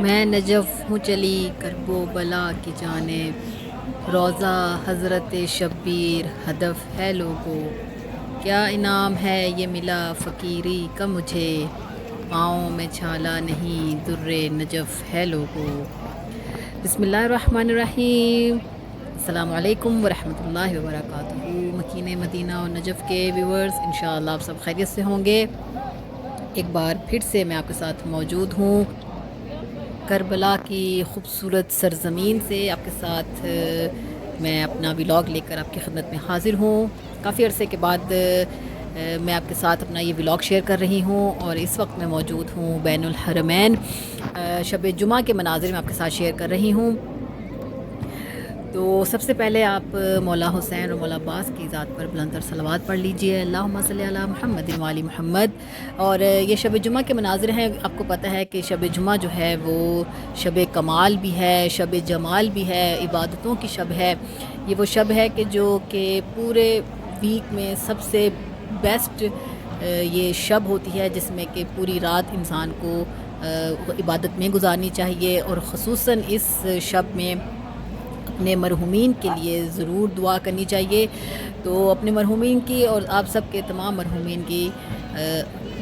میں نجف ہوں چلی کرب و بلا کی جانب، روضہ حضرت شبیر ہدف ہے لوگو، کیا انعام ہے یہ ملا فقیری کا مجھے، پاؤں میں چھالا نہیں در نجف ہے لوگو۔ بسم اللہ الرحمن الرحیم۔ السلام علیکم ورحمۃ اللہ وبرکاتہ۔ مکین مدینہ اور نجف کے ویورز، انشاءاللہ آپ سب خیریت سے ہوں گے۔ ایک بار پھر سے میں آپ کے ساتھ موجود ہوں کربلا کی خوبصورت سرزمین سے، آپ کے ساتھ میں اپنا ولاگ لے کر آپ کی خدمت میں حاضر ہوں۔ کافی عرصے کے بعد میں آپ کے ساتھ اپنا یہ ولاگ شیئر کر رہی ہوں، اور اس وقت میں موجود ہوں بین الحرمین۔ شب جمعہ کے مناظر میں آپ کے ساتھ شیئر کر رہی ہوں۔ تو سب سے پہلے آپ مولا حسین اور مولا عباس کی ذات پر بلند تر صلوات پڑھ لیجئے، اللہم صلی علی محمد و آل محمد۔ اور یہ شب جمعہ کے مناظر ہیں۔ آپ کو پتہ ہے کہ شب جمعہ جو ہے وہ شب کمال بھی ہے، شب جمال بھی ہے، عبادتوں کی شب ہے۔ یہ وہ شب ہے کہ پورے ویک میں سب سے بیسٹ یہ شب ہوتی ہے، جس میں کہ پوری رات انسان کو عبادت میں گزارنی چاہیے، اور خصوصاً اس شب میں اپنے مرحومین کے لیے ضرور دعا کرنی چاہیے۔ تو اپنے مرحومین کی اور آپ سب کے تمام مرحومین کی،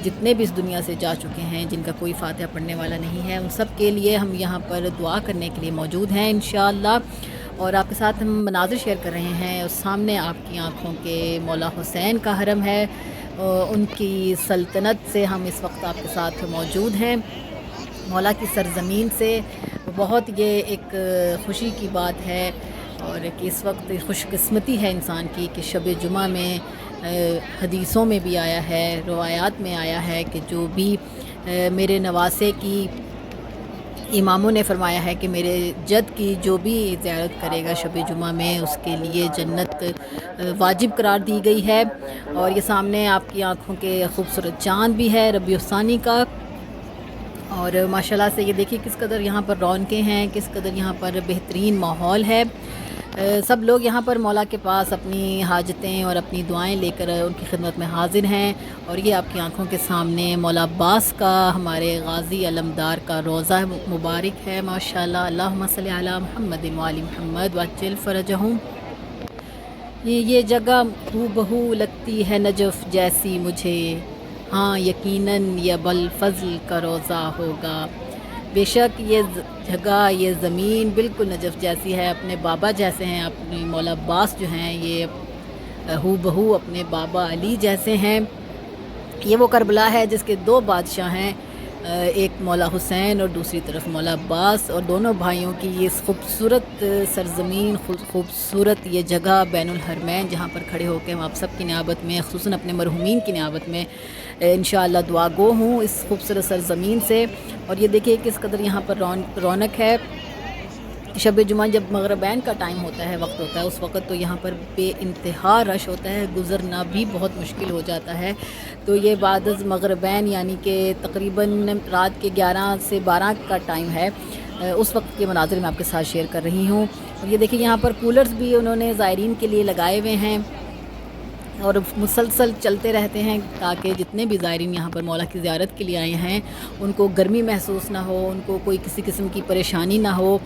جتنے بھی اس دنیا سے جا چکے ہیں، جن کا کوئی فاتحہ پڑھنے والا نہیں ہے، ان سب کے لیے ہم یہاں پر دعا کرنے کے لیے موجود ہیں انشاءاللہ۔ اور آپ کے ساتھ ہم مناظر شیئر کر رہے ہیں، اور سامنے آپ کی آنکھوں کے مولا حسین کا حرم ہے، ان کی سلطنت سے ہم اس وقت آپ کے ساتھ موجود ہیں، مولا کی سرزمین سے۔ بہت یہ ایک خوشی کی بات ہے، اور کہ اس وقت خوش قسمتی ہے انسان کی کہ شب جمعہ میں حدیثوں میں بھی آیا ہے، روایات میں آیا ہے کہ جو بھی میرے نواسے کی اماموں نے فرمایا ہے کہ میرے جد کی جو بھی زیارت کرے گا شب جمعہ میں، اس کے لیے جنت واجب قرار دی گئی ہے۔ اور یہ سامنے آپ کی آنکھوں کے خوبصورت چاند بھی ہے ربیع الثانی کا، اور ماشاءاللہ سے یہ دیکھیے کس قدر یہاں پر رونقیں ہیں، کس قدر یہاں پر بہترین ماحول ہے۔ سب لوگ یہاں پر مولا کے پاس اپنی حاجتیں اور اپنی دعائیں لے کر ان کی خدمت میں حاضر ہیں۔ اور یہ آپ کی آنکھوں کے سامنے مولا عباس کا، ہمارے غازی علمدار کا روضہ مبارک ہے ماشاءاللہ۔ اللہم صلی علی محمد و آل محمد وعجل فرجہم۔ یہ جگہ ہو بہو لگتی ہے نجف جیسی مجھے، ہاں یقیناً یہ بلفضل کا روضہ ہوگا۔ بے شک یہ جگہ، یہ زمین بالکل نجف جیسی ہے، اپنے بابا جیسے ہیں۔ اپنی مولا عباس جو ہیں یہ ہو بہو اپنے بابا علی جیسے ہیں۔ یہ وہ کربلا ہے جس کے دو بادشاہ ہیں، ایک مولا حسین اور دوسری طرف مولا عباس، اور دونوں بھائیوں کی یہ خوبصورت سرزمین، خوبصورت یہ جگہ بین الحرمین، جہاں پر کھڑے ہو کے ہم آپ سب کی نیابت میں، خصوصاً اپنے مرحومین کی نیابت میں انشاءاللہ دعا گو ہوں اس خوبصورت سرزمین سے۔ اور یہ دیکھیے کس قدر یہاں پر رونق ہے۔ شب جمعہ جب مغربین کا ٹائم ہوتا ہے، وقت ہوتا ہے، اس وقت تو یہاں پر بے انتہا رش ہوتا ہے، گزرنا بھی بہت مشکل ہو جاتا ہے۔ تو یہ بعد از مغربین یعنی کہ تقریباً رات کے 11 سے 12 کا ٹائم ہے، اس وقت کے مناظر میں آپ کے ساتھ شیئر کر رہی ہوں۔ اور یہ دیکھیں یہاں پر کولرز بھی انہوں نے زائرین کے لیے لگائے ہوئے ہیں، اور مسلسل چلتے رہتے ہیں تاکہ جتنے بھی زائرین یہاں پر مولا کی زیارت کے لیے آئے ہیں ان کو گرمی محسوس نہ ہو، ان کو کوئی کسی قسم کی پریشانی نہ ہو۔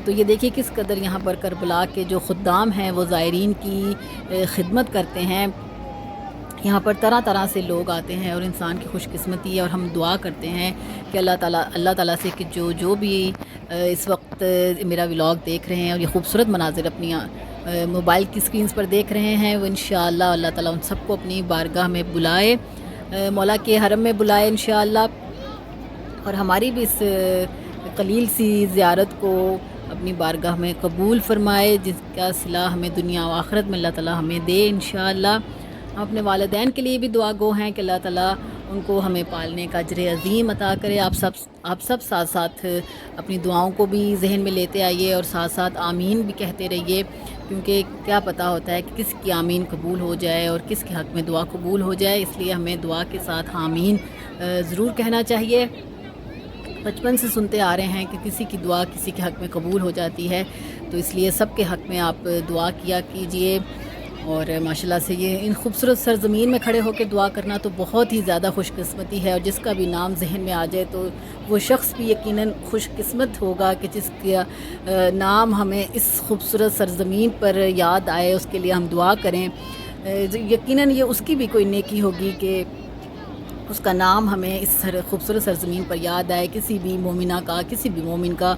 تو یہ دیکھیے کس قدر یہاں پر کربلا کے جو خدام ہیں وہ زائرین کی خدمت کرتے ہیں۔ یہاں پر طرح طرح سے لوگ آتے ہیں، اور انسان کی خوش قسمتی ہے، اور ہم دعا کرتے ہیں کہ اللہ تعالیٰ سے کہ جو بھی اس وقت میرا ولاگ دیکھ رہے ہیں اور یہ خوبصورت مناظر اپنی موبائل کی سکرینز پر دیکھ رہے ہیں، وہ انشاءاللہ اللہ تعالیٰ ان سب کو اپنی بارگاہ میں بلائے، مولا کے حرم میں بلائے انشاءاللہ، اور ہماری بھی اس قلیل سی زیارت کو اپنی بارگاہ میں قبول فرمائے، جس کا صلہ ہمیں دنیا و آخرت میں اللہ تعالیٰ ہمیں دے انشاءاللہ۔ ہم اپنے والدین کے لیے بھی دعا گو ہیں کہ اللہ تعالیٰ ان کو ہمیں پالنے کا اجر عظیم عطا کرے۔ آپ سب ساتھ ساتھ اپنی دعاؤں کو بھی ذہن میں لیتے آئیے، اور ساتھ ساتھ آمین بھی کہتے رہیے، کیونکہ کیا پتہ ہوتا ہے کہ کس کی آمین قبول ہو جائے اور کس کے حق میں دعا قبول ہو جائے، اس لیے ہمیں دعا کے ساتھ آمین ضرور کہنا چاہیے۔ بچپن سے سنتے آ رہے ہیں کہ کسی کی دعا کسی کے حق میں قبول ہو جاتی ہے، تو اس لیے سب کے حق میں آپ دعا کیا کیجئے۔ اور ماشاءاللہ سے یہ ان خوبصورت سرزمین میں کھڑے ہو کے دعا کرنا تو بہت ہی زیادہ خوش قسمتی ہے، اور جس کا بھی نام ذہن میں آ جائے تو وہ شخص بھی یقیناً خوش قسمت ہوگا کہ جس کا نام ہمیں اس خوبصورت سرزمین پر یاد آئے، اس کے لیے ہم دعا کریں۔ یقیناً یہ اس کی بھی کوئی نیکی ہوگی کہ اس کا نام ہمیں اس خوبصورت سرزمین پر یاد آئے، کسی بھی مومنہ کا، کسی بھی مومن کا۔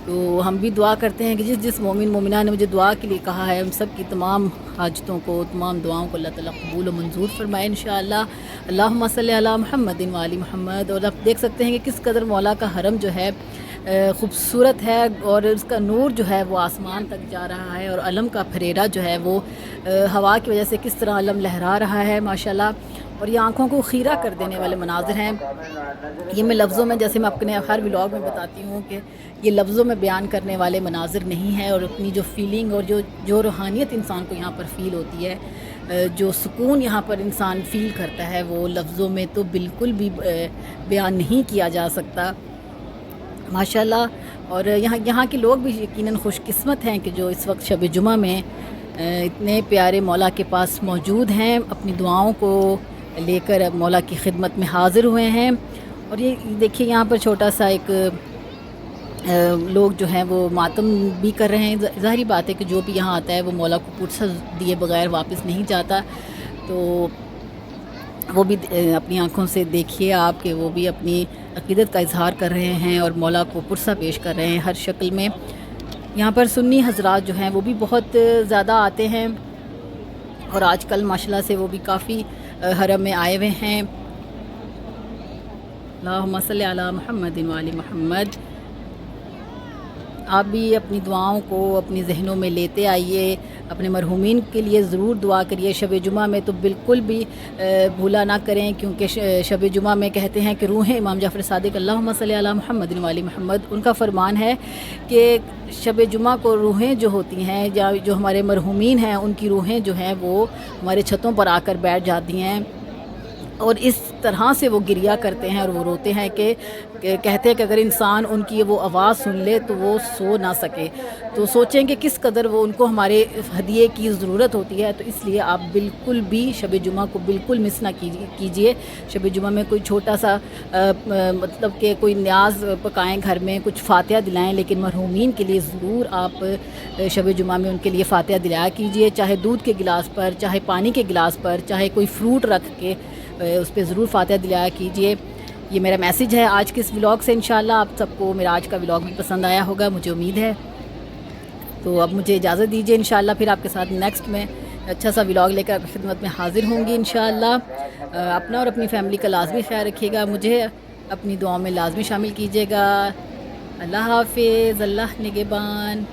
تو ہم بھی دعا کرتے ہیں کہ جس مومن مومنہ نے مجھے دعا کے لیے کہا ہے، ہم سب کی تمام حاجتوں کو، تمام دعاؤں کو اللہ تعالیٰ قبول و منظور فرمائے انشاءاللہ۔ اللہم صلی علی محمد و آل محمد۔ اور آپ دیکھ سکتے ہیں کہ کس قدر مولا کا حرم جو ہے خوبصورت ہے، اور اس کا نور جو ہے وہ آسمان تک جا رہا ہے، اور علم کا پھریرا جو ہے وہ ہوا کی وجہ سے کس طرح علم لہرا رہا ہے ماشاءاللہ، اور یہ آنکھوں کو خیرہ کر دینے والے مناظر ہیں۔ یہ میں لفظوں میں، جیسے میں اپنے ہر ولاگ میں بتاتی ہوں کہ یہ لفظوں میں بیان کرنے والے مناظر نہیں ہیں، اور اپنی جو فیلنگ اور جو روحانیت انسان کو یہاں پر فیل ہوتی ہے، جو سکون یہاں پر انسان فیل کرتا ہے، وہ لفظوں میں تو بالکل بھی بیان نہیں کیا جا سکتا ماشاءاللہ۔ اور یہاں کے لوگ بھی یقیناً خوش قسمت ہیں کہ جو اس وقت شب جمعہ میں اتنے پیارے مولا کے پاس موجود ہیں، اپنی دعاؤں کو لے کر مولا کی خدمت میں حاضر ہوئے ہیں۔ اور یہ دیکھیے یہاں پر چھوٹا سا ایک لوگ جو ہیں وہ ماتم بھی کر رہے ہیں۔ ظاہری بات ہے کہ جو بھی یہاں آتا ہے وہ مولا کو پرسد دیے بغیر واپس نہیں جاتا، تو وہ بھی اپنی آنکھوں سے دیکھیے آپ کہ وہ بھی اپنی عقیدت کا اظہار کر رہے ہیں اور مولا کو پرسہ پیش کر رہے ہیں ہر شکل میں۔ یہاں پر سنی حضرات جو ہیں وہ بھی بہت زیادہ آتے ہیں، اور آج کل ماشاءاللہ سے وہ بھی کافی حرم میں آئے ہوئے ہیں۔ اللہم صلی علی محمد و آل محمد۔ آپ بھی اپنی دعاؤں کو اپنی ذہنوں میں لیتے آئیے، اپنے مرحومین کے لیے ضرور دعا کریے۔ شب جمعہ میں تو بالکل بھی بھولا نہ کریں، کیونکہ شب جمعہ میں کہتے ہیں کہ روحیں امام جعفر صادق اللہم صلی علی محمد و آل محمد، ان کا فرمان ہے کہ شب جمعہ کو روحیں جو ہوتی ہیں، یا جو ہمارے مرحومین ہیں، ان کی روحیں جو ہیں وہ ہمارے چھتوں پر آ کر بیٹھ جاتی ہیں، اور اس طرح سے وہ گریہ کرتے ہیں اور وہ روتے ہیں کہ کہتے ہیں کہ اگر انسان ان کی وہ آواز سن لے تو وہ سو نہ سکے۔ تو سوچیں کہ کس قدر وہ ان کو ہمارے ہدیے کی ضرورت ہوتی ہے۔ تو اس لیے آپ بالکل بھی شب جمعہ کو بالکل مس نہ کیجیے۔ شب جمعہ میں کوئی چھوٹا سا مطلب کہ کوئی نیاز پکائیں گھر میں، کچھ فاتحہ دلائیں، لیکن مرحومین کے لیے ضرور آپ شب جمعہ میں ان کے لیے فاتحہ دلایا کیجیے، چاہے دودھ کے گلاس پر، چاہے پانی کے گلاس پر، چاہے کوئی فروٹ رکھ کے اس پہ ضرور فاتحہ دلایا کیجیے۔ یہ میرا میسیج ہے آج کے اس ولاگ سے۔ انشاءاللہ آپ سب کو میرا آج کا ولاگ بھی پسند آیا ہوگا، مجھے امید ہے۔ تو اب مجھے اجازت دیجیے، انشاءاللہ پھر آپ کے ساتھ نیکسٹ میں اچھا سا ولاگ لے کر آپ کی خدمت میں حاضر ہوں گی انشاءاللہ۔ اپنا اور اپنی فیملی کا لازمی خیال رکھیے گا، مجھے اپنی دعاؤں میں لازمی شامل کیجیے گا۔ اللہ حافظ، اللہ نگہبان۔